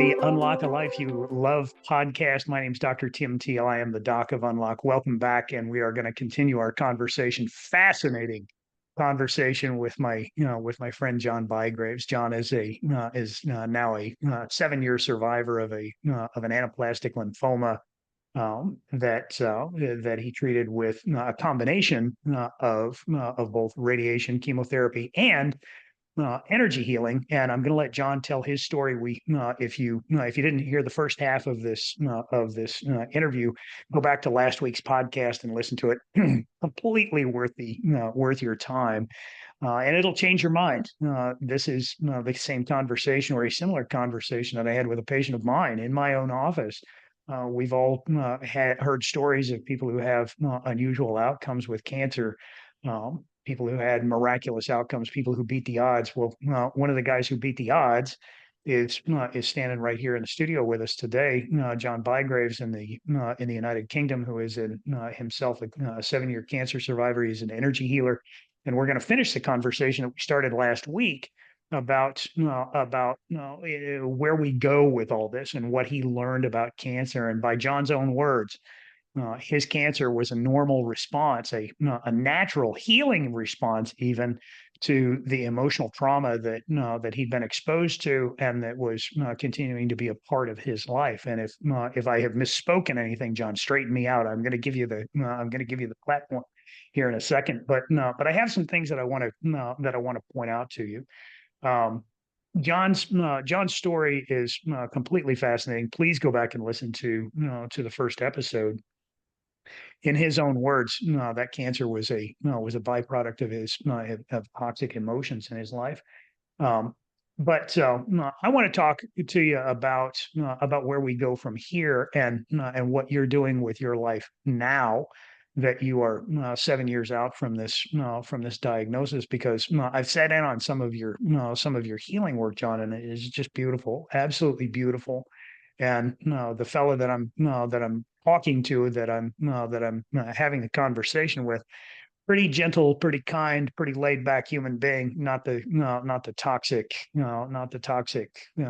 the Unlock a Life You Love podcast. My name is Dr. Tim Teel. I am the doc of Unlock. Welcome back, and we are going to continue our conversation. Fascinating conversation with my friend John Bygraves. John is now a 7-year survivor of an anaplastic lymphoma that he treated with a combination of both radiation, chemotherapy, and energy healing. And I'm going to let John tell his story. If you didn't hear the first half of this interview, go back to last week's podcast and listen to it. Completely worth your time, and it'll change your mind. This is the same conversation or a similar conversation that I had with a patient of mine in my own office. We've all heard stories of people who have unusual outcomes with cancer. People who had miraculous outcomes, people who beat the odds. Well, one of the guys who beat the odds is standing right here in the studio with us today. John Bygraves in the United Kingdom, who is himself a 7-year cancer survivor. He's an energy healer, and we're going to finish the conversation that we started last week about where we go with all this and what he learned about cancer. And by John's own words, his cancer was a normal response, a natural healing response, even to the emotional trauma that he'd been exposed to, and that was continuing to be a part of his life. And if I have misspoken anything, John, straighten me out. I'm going to give you the platform here in a second. But I have some things that I want to point out to you. John's story is completely fascinating. Please go back and listen to the first episode. In his own words, that cancer was a byproduct of his of toxic emotions in his life. But I want to talk to you about where we go from here, and what you're doing with your life now that you are 7 years out from this diagnosis. Because I've sat in on some of your healing work, John, and it is just beautiful, absolutely beautiful. And the fellow that I'm talking to, that I'm having a conversation with, pretty gentle, pretty kind, pretty laid back human being, not the toxic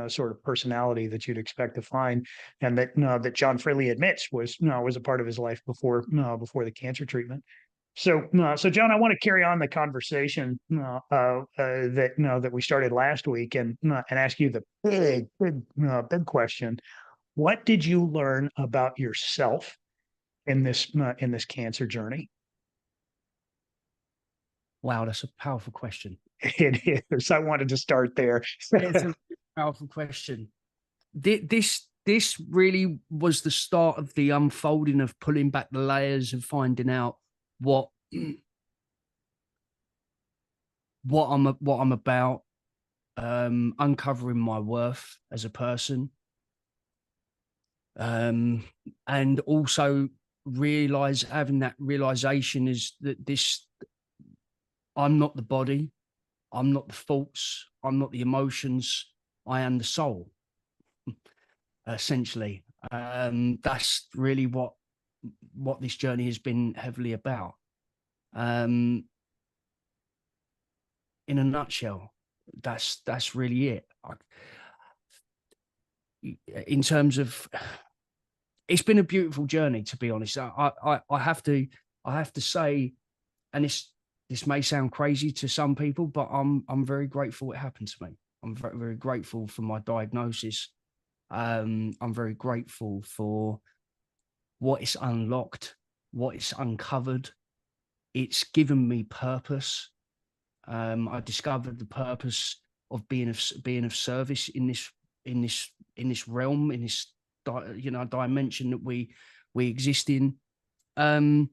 sort of personality that you'd expect to find, and that John freely admits was a part of his life before the cancer treatment. So John, I want to carry on the conversation that we started last week, and ask you the big question: what did you learn about yourself in this cancer journey? Wow, that's a powerful question. It is. I wanted to start there. It's a powerful question. This really was the start of the unfolding of pulling back the layers and finding out what I'm about, uncovering my worth as a person, and also having that realization is that I'm not the body, I'm not the thoughts, I'm not the emotions, I am the soul. Essentially, that's really what this journey has been heavily about. In a nutshell, that's really it. In terms of, it's been a beautiful journey, to be honest. I have to say, and this may sound crazy to some people, but I'm very grateful it happened to me. I'm very, very grateful for my diagnosis. I'm very grateful for what it's unlocked, what it's uncovered. It's given me purpose. I discovered the purpose of being of service in this realm, in this dimension that we exist in, and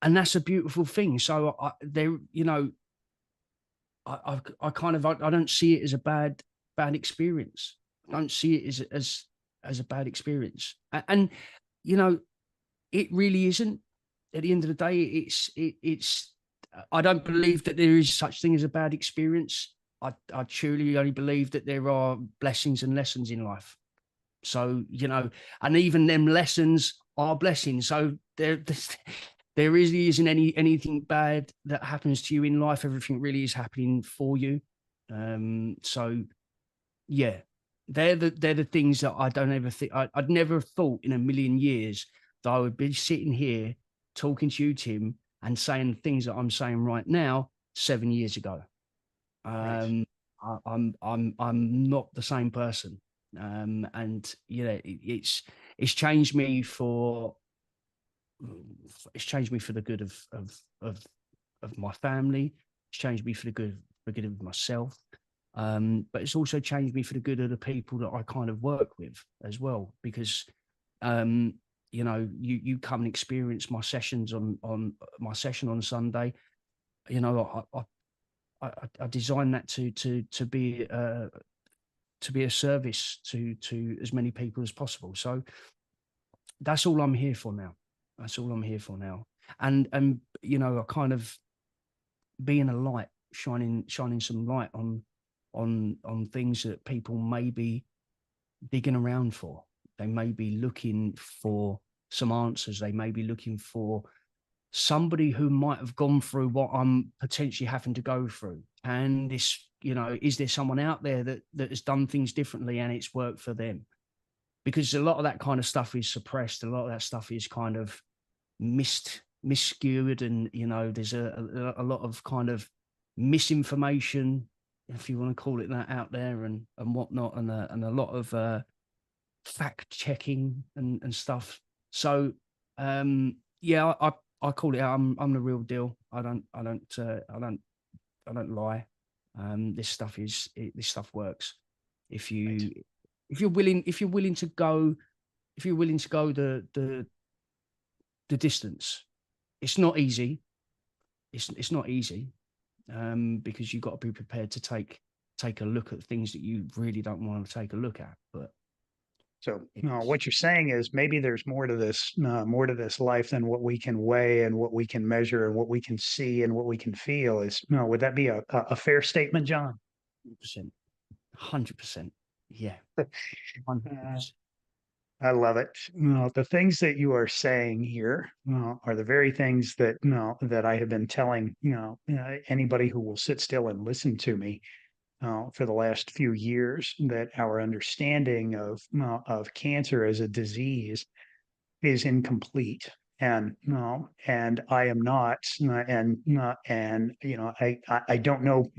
that's a beautiful thing. So I don't see it as a bad experience. I don't see it as a bad experience, and it really isn't. At the end of the day, it's. I don't believe that there is such thing as a bad experience. I truly only believe that there are blessings and lessons in life. So, and even them lessons are blessings. So there really isn't anything bad that happens to you in life. Everything really is happening for you. So yeah, they're the things that I don't ever think I'd never have thought in a million years that I would be sitting here talking to you, Tim, and saying things that I'm saying right now 7 years ago. Right. I'm not the same person. And it's changed me for the good of of my family. It's changed me for the good of myself. But it's also changed me for the good of the people that I kind of work with as well, because um, you come and experience my sessions on my session on Sunday. I designed that to be a service to as many people as possible. So that's all I'm here for now. That's all I'm here for now. And I kind of being a light, shining some light on things that people may be digging around for. They may be looking for some answers. They may be looking for somebody who might have gone through what I'm potentially having to go through. And is there someone out there that has done things differently and it's worked for them? Because a lot of that kind of stuff is suppressed. A lot of that stuff is kind of miscued, and there's a lot of kind of misinformation, if you want to call it that, out there and whatnot, and a lot of fact checking and stuff. So yeah, I call it out. I'm the real deal. I don't lie. This stuff works. If Right. you're willing to go the distance. It's not easy. It's not easy, because you've got to be prepared to take a look at things that you really don't want to take a look at. But So, it's what you're saying is maybe there's more to this life than what we can weigh and what we can measure and what we can see and what we can feel. Is would that be a fair statement, John? 100%, 100%. Yeah, Uh, 100%. I love it. The things that you are saying here are the very things that that I have been telling anybody who will sit still and listen to me for the last few years, that our understanding of cancer as a disease is incomplete. And I am not, and I don't know,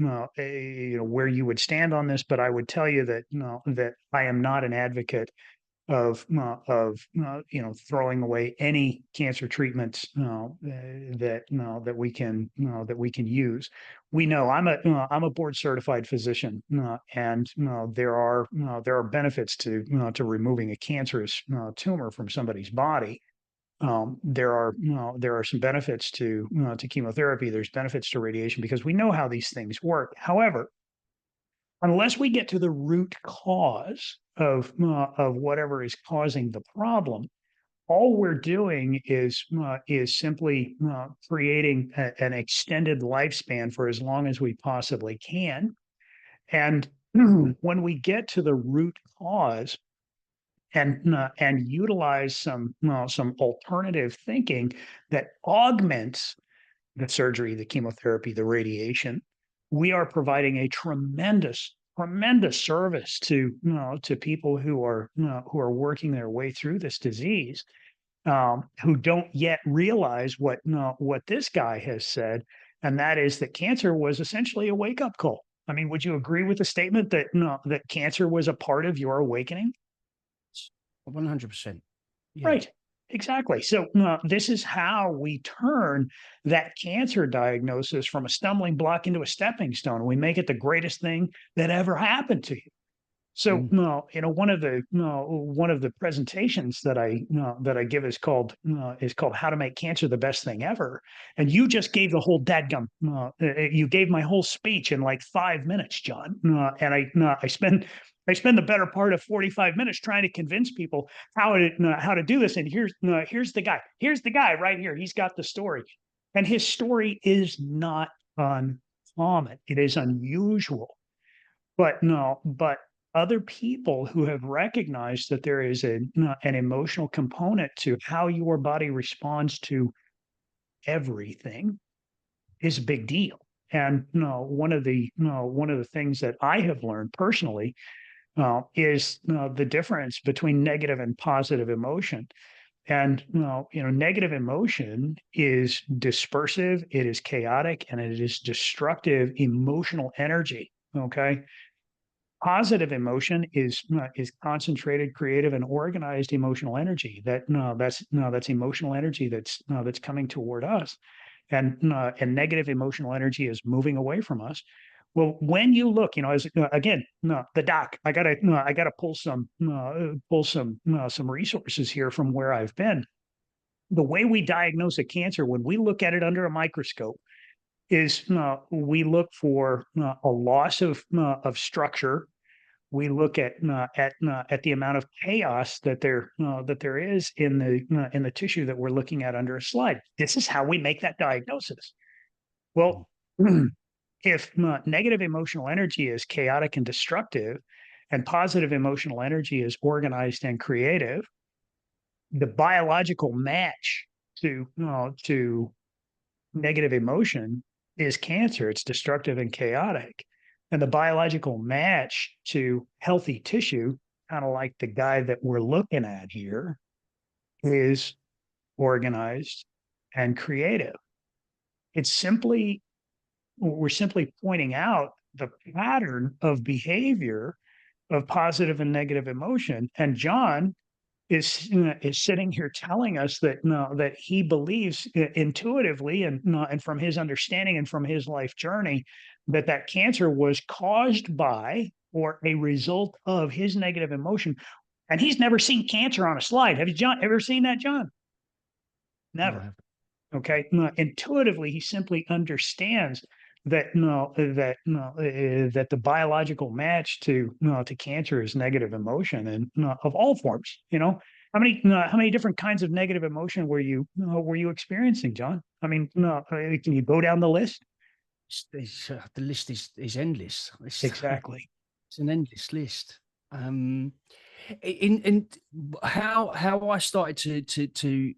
where you would stand on this, but I would tell you that that I am not an advocate of throwing away any cancer treatments that we can use. We know I'm a board certified physician, and there are benefits to removing a cancerous tumor from somebody's body. There are some benefits to chemotherapy. There's benefits to radiation because we know how these things work. However, unless we get to the root cause of whatever is causing the problem, all we're doing is simply creating an extended lifespan for as long as we possibly can. And when we get to the root cause and utilize some alternative thinking that augments the surgery, the chemotherapy, the radiation, we are providing a tremendous service to people who are working their way through this disease, who don't yet realize what this guy has said, and that is that cancer was essentially a wake up call. I mean, would you agree with the statement that that cancer was a part of your awakening? 100%. Yeah. Right. Exactly. So this is how we turn that cancer diagnosis from a stumbling block into a stepping stone. We make it the greatest thing that ever happened to you. So, Mm. one of the presentations that I give is called "How to Make Cancer the Best Thing Ever," and you just gave the whole dadgum. You gave my whole speech in like 5 minutes, John. And I spend the better part of 45 minutes trying to convince people how to do this. And here's the guy. Here's the guy right here. He's got the story, and his story is not uncommon. It is unusual, but other people who have recognized that there is an emotional component to how your body responds to everything is a big deal. And one of the things that I have learned personally is the difference between negative and positive emotion. And negative emotion is dispersive, it is chaotic, and it is destructive emotional energy. Okay. Positive emotion is concentrated, creative, and organized emotional energy. That's emotional energy that's coming toward us, and negative emotional energy is moving away from us. Well, when you look, as again, the doc, I gotta pull some resources here from where I've been. The way we diagnose a cancer, when we look at it under a microscope, is we look for a loss of structure. We look at the amount of chaos that there is in the tissue that we're looking at under a slide. This is how we make that diagnosis. Well, if negative emotional energy is chaotic and destructive, and positive emotional energy is organized and creative, the biological match to negative emotion is cancer. It's destructive and chaotic. And the biological match to healthy tissue, kind of like the guy that we're looking at here, is organized and creative. It's simply, we're simply pointing out the pattern of behavior of positive and negative emotion. And John is sitting here telling us that that he believes intuitively and from his understanding and from his life journey that cancer was caused by or a result of his negative emotion. And he's never seen cancer on a slide. Have you, John, ever seen that, John? Never. No. Okay. Intuitively, he simply understands that the biological match to cancer is negative emotion, and of all forms. How many different kinds of negative emotion were you experiencing, John? I mean, can you go down the list? The list is endless. Exactly. It's an endless list. In how I started to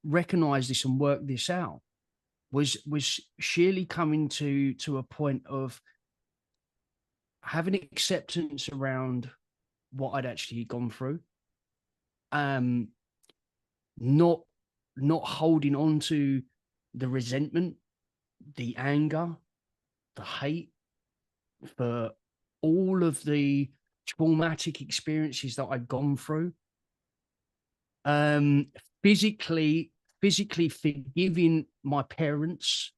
recognize this and work this out was sheerly coming to a point of having acceptance around what I'd actually gone through, not holding on to the resentment, the anger, the hate for all of the traumatic experiences that I'd gone through. Physically forgiving my parents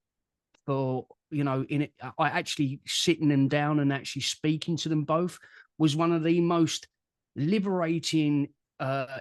for, I actually sitting them down and actually speaking to them both was one of the most liberating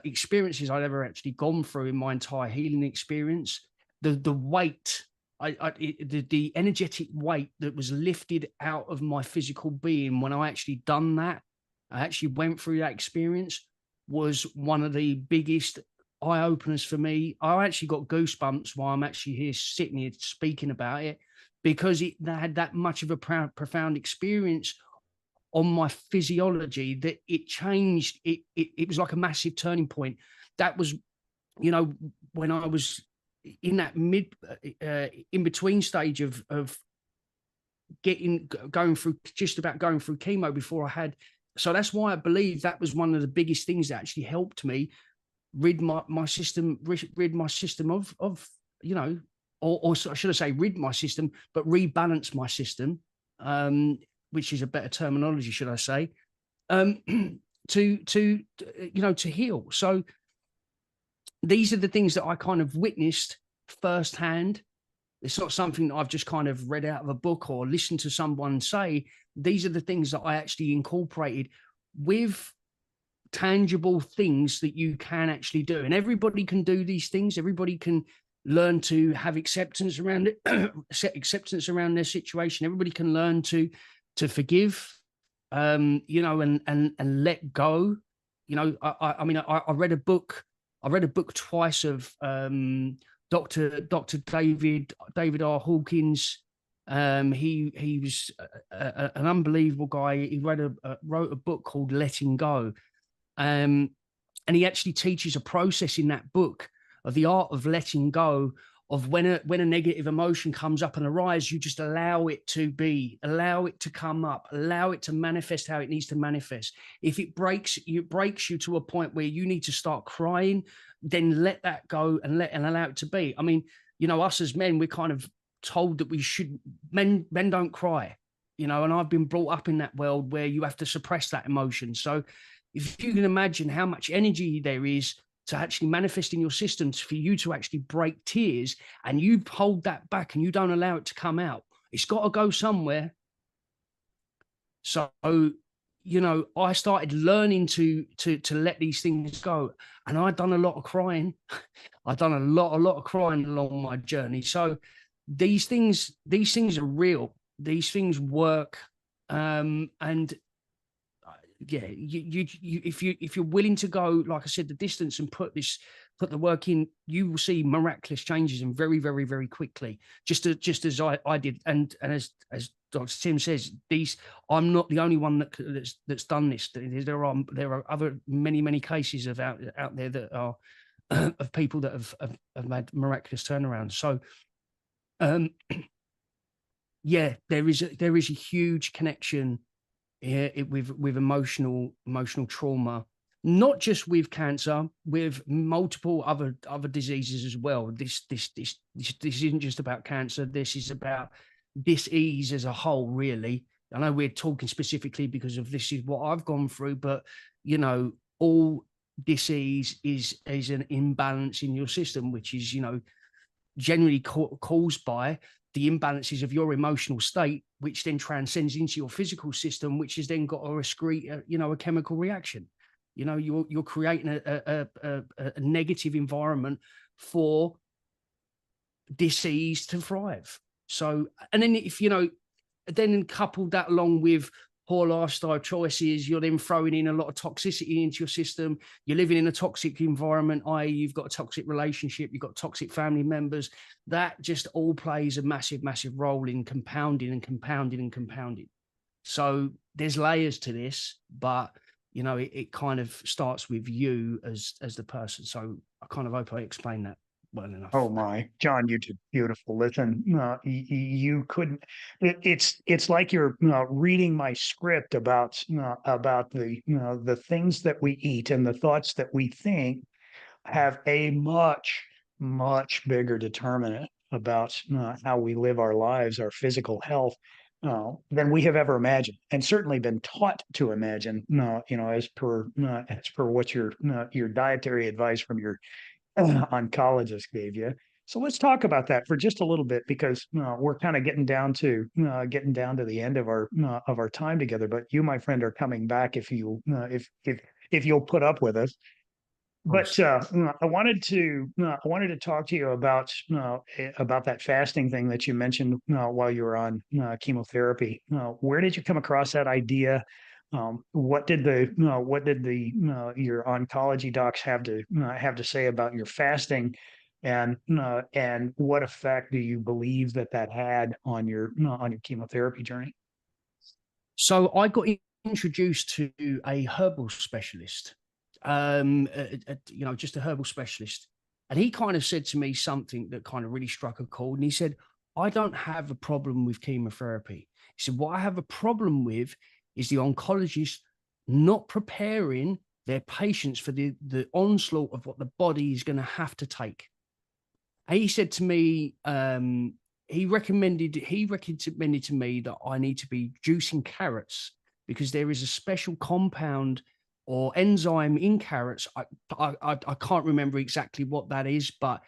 experiences I'd ever actually gone through in my entire healing experience. The weight, the energetic weight that was lifted out of my physical being when I actually done that, I actually went through that experience, was one of the biggest eye openers for me. I actually got goosebumps while I'm actually here sitting here speaking about it, because it had that much of a profound experience on my physiology that it changed. It was like a massive turning point. That was, when I was in that in between stage of going through chemo before I had. So that's why I believe that was one of the biggest things that actually helped me rid my system of or should I say rid my system, but rebalance my system, which is a better terminology, should I say, to heal. So these are the things that I kind of witnessed firsthand. It's not something that I've just kind of read out of a book or listened to someone say. These are the things that I actually incorporated with tangible things that you can actually do. And everybody can do these things. Everybody can learn to have acceptance around it, acceptance around their situation. Everybody can learn to forgive, and let go. I mean, I read a book. I read a book twice of Dr. David R. Hawkins. He was an unbelievable guy. He wrote a book called Letting Go. And he actually teaches a process in that book of the art of letting go of when a negative emotion comes up and arises, you just allow it to be, allow it to come up, allow it to manifest how it needs to manifest. If it breaks you to a point where you need to start crying, then let that go and allow it to be. I mean, us as men, we're kind of told that we should, men don't cry, and I've been brought up in that world where you have to suppress that emotion. So if you can imagine how much energy there is to actually manifest in your systems for you to actually break tears, and you hold that back and you don't allow it to come out, it's got to go somewhere. So, I started learning to let these things go, and I'd done a lot of crying. I'd done a lot of crying along my journey. So these things are real. These things work. And yeah, you if you're willing to go, like I said, the distance and put the work in, you will see miraculous changes, and very, very, very quickly. Just as I did, and as Dr. Tim says, I'm not the only one that's done this. There are other many cases out there that are of people that have made miraculous turnarounds. So, yeah, there is a huge connection with emotional trauma, not just with cancer, with multiple other diseases as well. This isn't just about cancer. This is about dis-ease as a whole, really. I know we're talking specifically because of this is what I've gone through, but all dis-ease is an imbalance in your system, which is generally caused by the imbalances of your emotional state, which then transcends into your physical system, which has then got to excrete a chemical reaction. You're creating a negative environment for disease to thrive. So, and then if then coupled that along with poor lifestyle choices, you're then throwing in a lot of toxicity into your system. You're living in a toxic environment, i.e. you've got a toxic relationship, you've got toxic family members. That just all plays a massive, massive role in compounding and compounding and compounding. So there's layers to this, but it kind of starts with you as the person. So I kind of hope I explained that well enough. Oh my, John, you did beautiful. Listen, you couldn't. It's like you're reading my script about the things that we eat and the thoughts that we think have a much bigger determinant about how we live our lives, our physical health, than we have ever imagined, and certainly been taught to imagine. As per what your dietary advice from your oncologist gave you. So let's talk about that for just a little bit, because we're kind of getting down to the end of our time together. But you, my friend, are coming back if if you'll put up with us. But I wanted to talk to you about that fasting thing that you mentioned while you were on chemotherapy. Where did you come across that idea? What did your oncology docs have to say about your fasting, and what effect do you believe that had on your chemotherapy journey? So I got introduced to a herbal specialist, just a herbal specialist. And he kind of said to me something that kind of really struck a chord. And he said, I don't have a problem with chemotherapy. He said, what I have a problem with is the oncologist not preparing their patients for the onslaught of what the body is going to have to take. And he said to me, he recommended to me that I need to be juicing carrots, because there is a special compound or enzyme in carrots. I can't remember exactly what that is, but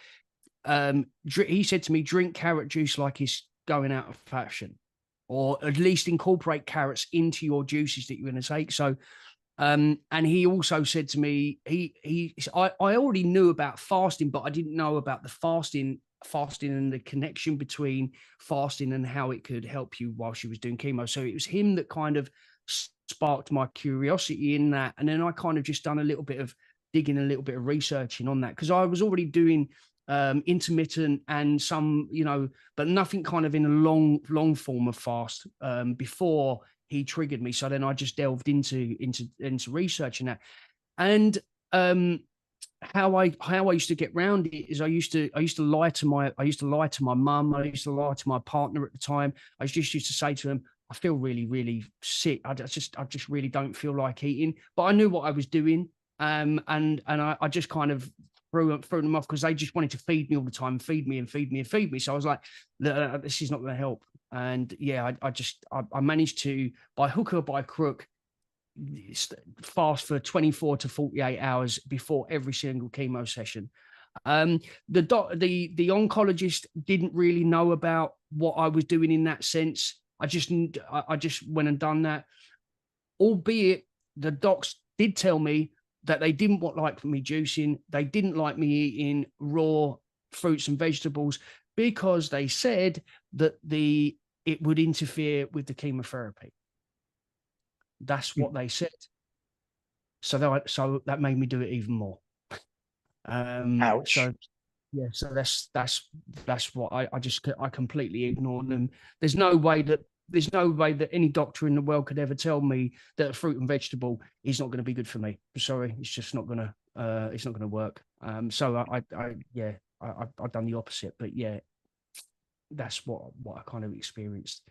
he said to me, drink carrot juice like it's going out of fashion, or at least incorporate carrots into your juices that you're going to take. So, and he also said to me, I already knew about fasting, but I didn't know about the fasting and the connection between fasting and how it could help you while she was doing chemo. So it was him that kind of sparked my curiosity in that. And then I kind of just done a little bit of digging, a little bit of researching on that, because I was already doing intermittent and some, but nothing kind of in a long form of fast before he triggered me. So then I just delved into researching that. And how I used to get round it is I used to lie to my mum, I used to lie to my partner at the time. I just used to say to them, I feel really, really sick. I just really don't feel like eating. But I knew what I was doing. And I just kind of threw them off because they just wanted to feed me all the time, feed me and feed me and feed me. So I was like, this is not going to help. And yeah, I managed to, by hook or by crook, fast for 24 to 48 hours before every single chemo session. The oncologist didn't really know about what I was doing in that sense. I just went and done that, albeit the docs did tell me that they didn't like me juicing. They didn't like me eating raw fruits and vegetables because they said that it would interfere with the chemotherapy. That's what they said. So that made me do it even more. Ouch. So yeah, so that's what I completely ignored them. There's no way that any doctor in the world could ever tell me that a fruit and vegetable is not going to be good for me. Sorry, it's just not gonna work. So I've done the opposite, but yeah, that's what I kind of experienced.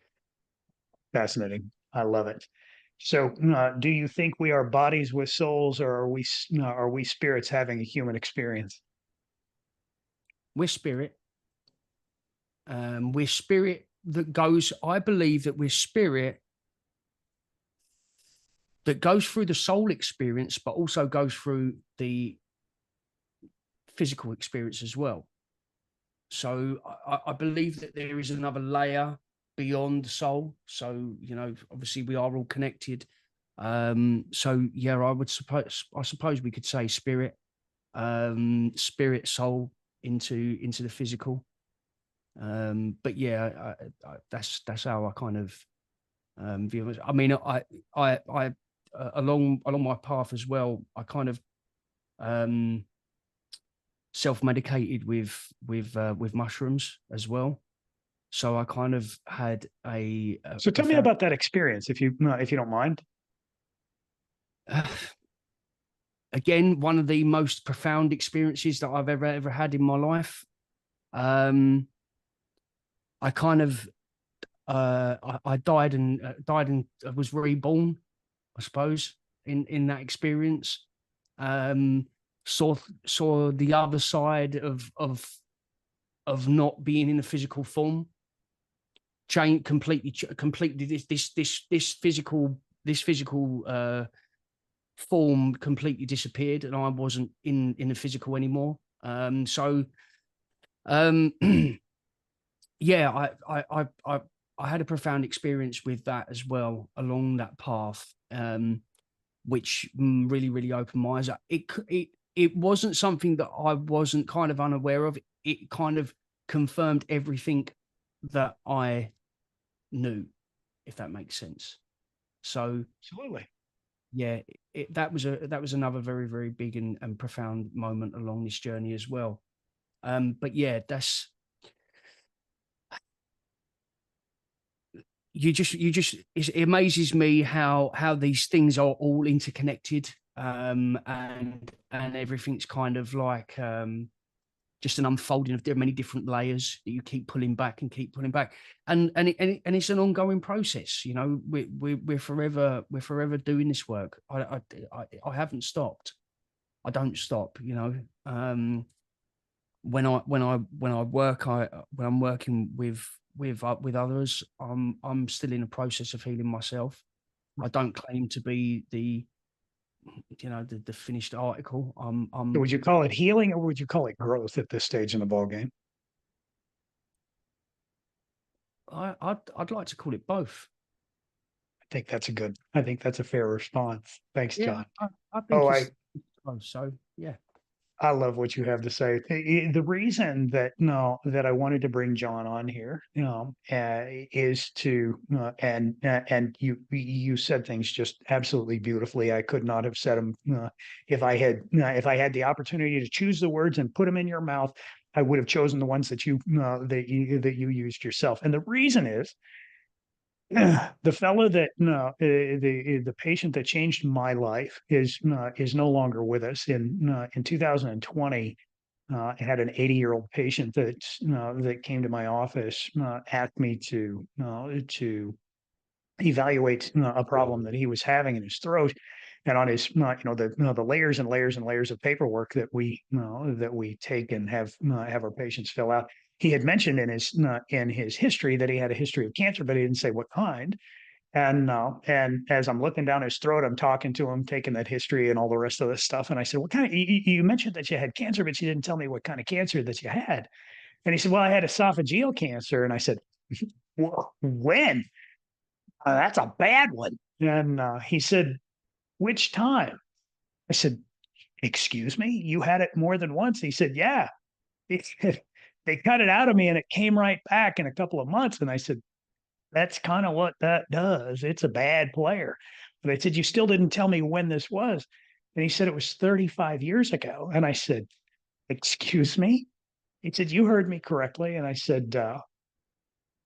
Fascinating. I love it. So, do you think we are bodies with souls, or are we spirits having a human experience? We're spirit. We're spirit that goes. I believe that we're spirit that goes through the soul experience, but also goes through the physical experience as well. So I believe that there is another layer beyond the soul. So, obviously we are all connected. So yeah, I suppose we could say spirit, soul into the physical. But yeah, that's how I kind of view it. I mean, I along my path as well, I kind of self-medicated with mushrooms as well. So I kind of had So, tell me about that experience, if you don't mind. Again, one of the most profound experiences that I've ever had in my life. I kind of I died and was reborn, I suppose, in that experience. Saw the other side of not being in a physical form. Change completely this physical form completely disappeared, and I wasn't in the physical anymore. Yeah, I had a profound experience with that as well along that path, which really, really opened my eyes. It wasn't something that I wasn't kind of unaware of. It kind of confirmed everything that I knew, if that makes sense. So Absolutely. yeah, that was another very, very big and profound moment along this journey as well. But yeah, it amazes me how these things are all interconnected, and everything's kind of like just an unfolding of many different layers that you keep pulling back and keep pulling back, and it's an ongoing process. We're forever doing this work. I haven't stopped. I don't stop. When I'm working with others, I'm still in the process of healing myself. I don't claim to be the finished article. So, would you call it healing, or would you call it growth at this stage in the ball game? I'd like to call it both. I think that's a fair response. Thanks, Yeah, John. I Oh, think it's both. So yeah. I love what you have to say. The reason that that I wanted to bring John on here, is to and you said things just absolutely beautifully. I could not have said them if I had the opportunity to choose the words and put them in your mouth. I would have chosen the ones that you used yourself. And the reason is The fellow that no, the patient that changed my life is no longer with us. In 2020, I had an 80-year-old patient that came to my office, asked me to evaluate a problem that he was having in his throat and on his the layers and layers and layers of paperwork that we take and have our patients fill out. He had mentioned in his history that he had a history of cancer, but he didn't say what kind. And as I'm looking down his throat, I'm talking to him, taking that history and all the rest of this stuff. And I said, "What kind of? You mentioned that you had cancer, but you didn't tell me what kind of cancer that you had." And he said, "Well, I had esophageal cancer." And I said, "Well, when? That's a bad one." And he said, "Which time?" I said, "Excuse me, you had it more than once?" He said, "Yeah." He said, "They cut it out of me, and it came right back in a couple of months." And I said, "That's kind of what that does. It's a bad player." But I said, "You still didn't tell me when this was." And he said, "It was 35 years ago." And I said, "Excuse me?" He said, "You heard me correctly." And I said,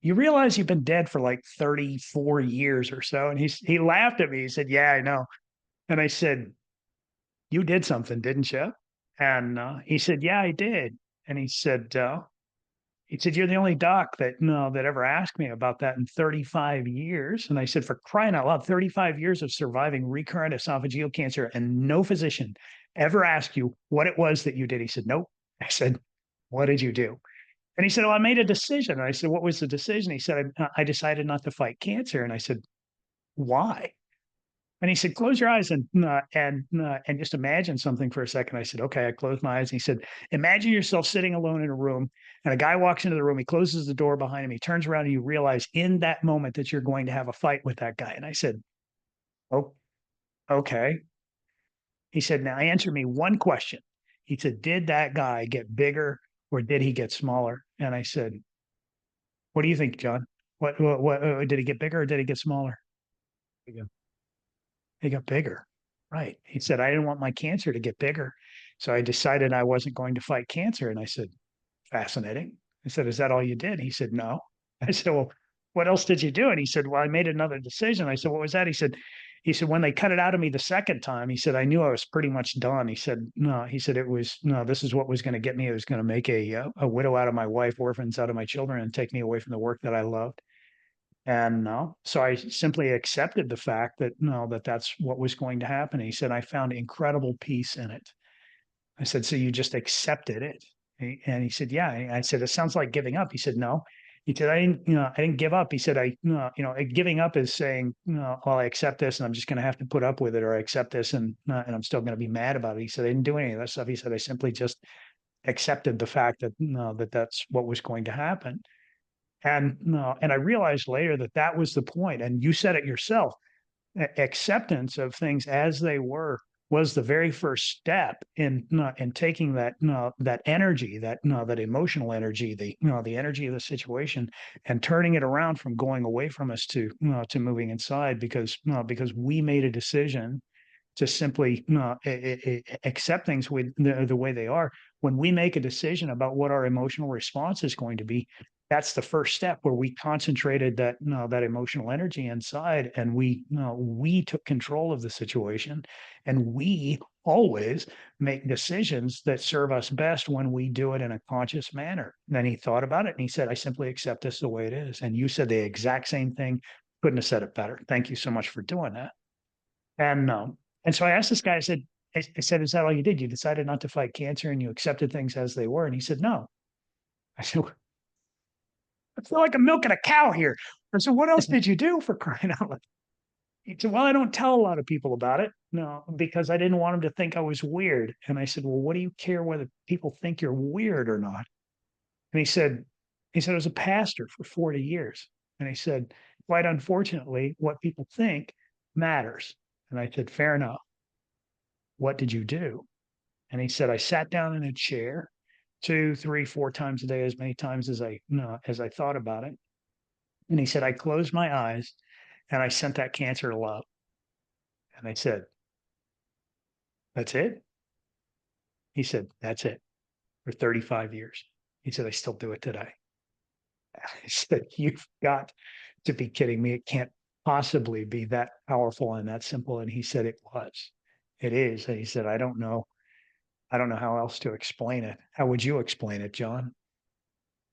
"You realize you've been dead for like 34 years or so?" And he laughed at me. He said, "Yeah, I know." And I said, "You did something, didn't you?" And he said, "Yeah, I did." And he said, "You're the only doc that no that ever asked me about that in 35 years." And I said, "For crying out loud, 35 years of surviving recurrent esophageal cancer and no physician ever asked you what it was that you did." He said, "Nope." I said, "What did you do?" And he said, "Well, I made a decision." And I said, "What was the decision?" He said, I decided not to fight cancer." And I said, "Why?" And he said, "Close your eyes and just imagine something for a second." I said, "Okay." I closed my eyes. And he said, "Imagine yourself sitting alone in a room, and a guy walks into the room. He closes the door behind him. He turns around, and you realize in that moment that you're going to have a fight with that guy." And I said, "Oh, okay." He said, "Now answer me one question." He said, "Did that guy get bigger or did he get smaller?" And I said, "What do you think, John? What did he get bigger or did he get smaller?" Yeah. He got bigger. Right. He said, "I didn't want my cancer to get bigger. So I decided I wasn't going to fight cancer." And I said, "Fascinating." I said, "Is that all you did?" He said, "No." I said, "Well, what else did you do?" And he said, "Well, I made another decision." I said, "What was that?" He said, "When they cut it out of me the second time," he said, "I knew I was pretty much done." He said, "No," he said, "It was no, this is what was going to get me. It was going to make a widow out of my wife, orphans out of my children, and take me away from the work that I loved." And no, so I simply accepted the fact that no, that that's what was going to happen. He said, "I found incredible peace in it." I said, "So you just accepted it?" And he said, "Yeah." I said, "It sounds like giving up." He said, "No." He said, I didn't give up." He said, giving up is saying, well, I accept this and I'm just going to have to put up with it, or I accept this and I'm still going to be mad about it." He said, "I didn't do any of that stuff." He said, "I simply just accepted the fact that, that that's what was going to happen." And I realized later that that was the point. And you said it yourself. Acceptance of things as they were was the very first step in taking that energy, that emotional energy, the energy of the situation, and turning it around from going away from us to moving inside, because we made a decision to simply accept things with the way they are. When we make a decision about what our emotional response is going to be, that's the first step where we concentrated that emotional energy inside, and we took control of the situation, and we always make decisions that serve us best when we do it in a conscious manner. And then he thought about it and he said, "I simply accept this the way it is." And you said the exact same thing. Couldn't have said it better. Thank you so much for doing that. And so I asked this guy, I said, "Is that all you did? You decided not to fight cancer and you accepted things as they were?" And he said, "No." I said, "I feel like I'm milking a cow here." I said, "What else did you do, for crying out loud?" He said, "Well, I don't tell a lot of people about it. No, because I didn't want them to think I was weird." And I said, "Well, what do you care whether people think you're weird or not?" And I was a pastor for 40 years. And he said, "Quite unfortunately, what people think matters." And I said, "Fair enough. What did you do?" And he said, "I sat down in a chair 2, 3, 4 times a day, as many times as I thought about it." And he said, "I closed my eyes and I sent that cancer love." And I said, "That's it?" He said, "That's it, for 35 years." He said, "I still do it today." I said, "You've got to be kidding me. It can't possibly be that powerful and that simple. And he said it was. It is. And he said, I don't know. I don't know how else to explain it. How would you explain it, John?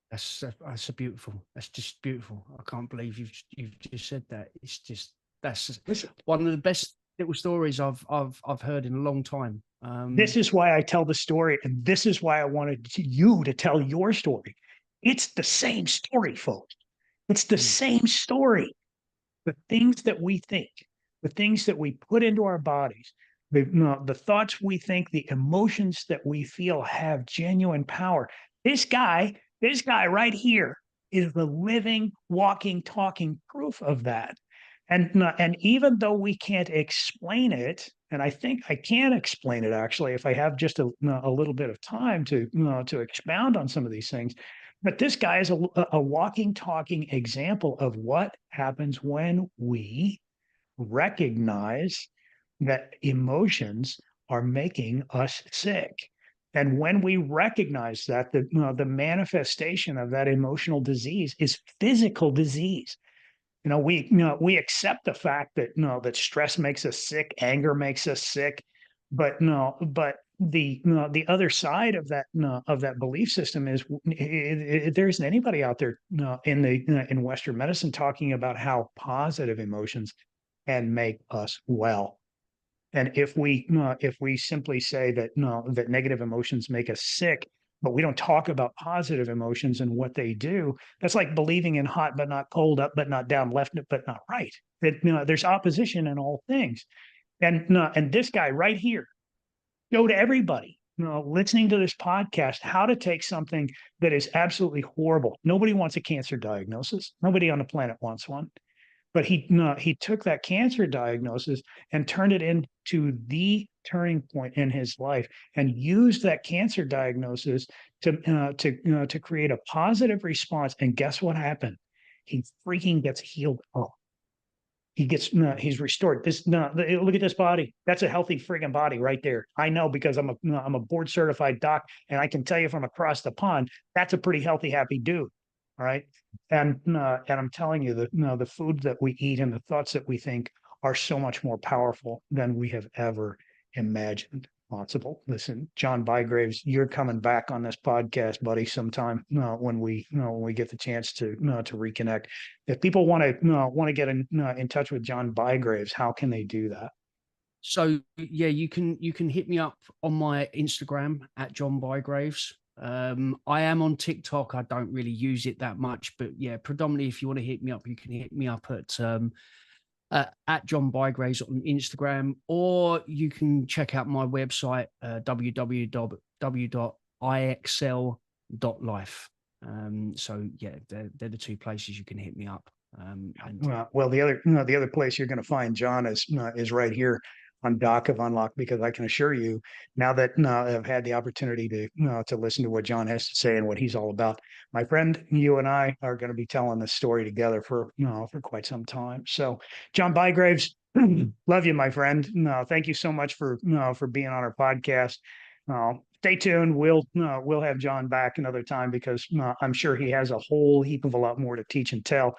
That's a beautiful. That's just beautiful. I can't believe you've just said that. It's just that's Listen, one of the best little stories I've heard in a long time. this is why I tell the story, and this is why I wanted you to tell your story. It's the same story, folks. It's the Mm. same story. The things that we think, the things that we put into our bodies, the thoughts we think, the emotions that we feel have genuine power. This guy right here is the living, walking, talking proof of that. And even though we can't explain it, and I think I can explain it actually if I have just a little bit of time to expound on some of these things. But this guy is a walking, talking example of what happens when we recognize that emotions are making us sick. And when we recognize that, the manifestation of that emotional disease is physical disease. We accept the fact that that stress makes us sick, anger makes us sick, but the other side of that belief system is there isn't anybody out there in Western medicine talking about how positive emotions can make us well. And if we simply say that that negative emotions make us sick, but we don't talk about positive emotions and what they do, that's like believing in hot but not cold, up but not down, left but not right. That there's opposition in all things. And this guy right here showed everybody, listening to this podcast, how to take something that is absolutely horrible. Nobody wants a cancer diagnosis. Nobody on the planet wants one. But he took that cancer diagnosis and turned it into the turning point in his life, and used that cancer diagnosis to create a positive response. And guess what happened? He freaking gets healed. Oh, he's restored. Look at this body. That's a healthy friggin' body right there. I know, because I'm a board certified doc, and I can tell you from across the pond, that's a pretty healthy, happy dude. All right. And I'm telling you that the food that we eat and the thoughts that we think are so much more powerful than we have ever imagined possible. Listen, John Bygraves, you're coming back on this podcast, buddy, sometime when we get the chance to reconnect. If people want to get in touch with John Bygraves, how can they do that? So yeah, you can hit me up on my Instagram at John Bygraves. I am on TikTok. I don't really use it that much, but yeah, predominantly if you want to hit me up, you can hit me up at John Bygraves on Instagram, or you can check out my website, www.ixl.life. So yeah, they're the two places you can hit me up. Well, the other place you're going to find John is right here on Doc of Unlock, because I can assure you, now that I've had the opportunity to listen to what John has to say and what he's all about, my friend, you and I are going to be telling this story together for for quite some time. So, John Bygraves, love you, my friend. No, thank you so much for being on our podcast. Stay tuned. We'll have John back another time, because I'm sure he has a whole heap of a lot more to teach and tell.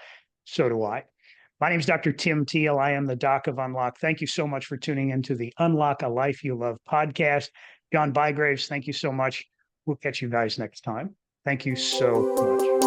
So do I. My name is Dr. Tim Teel. I am the Doc of Unlock. Thank you so much for tuning into the Unlock a Life You Love podcast. John Bygraves, thank you so much. We'll catch you guys next time. Thank you so much.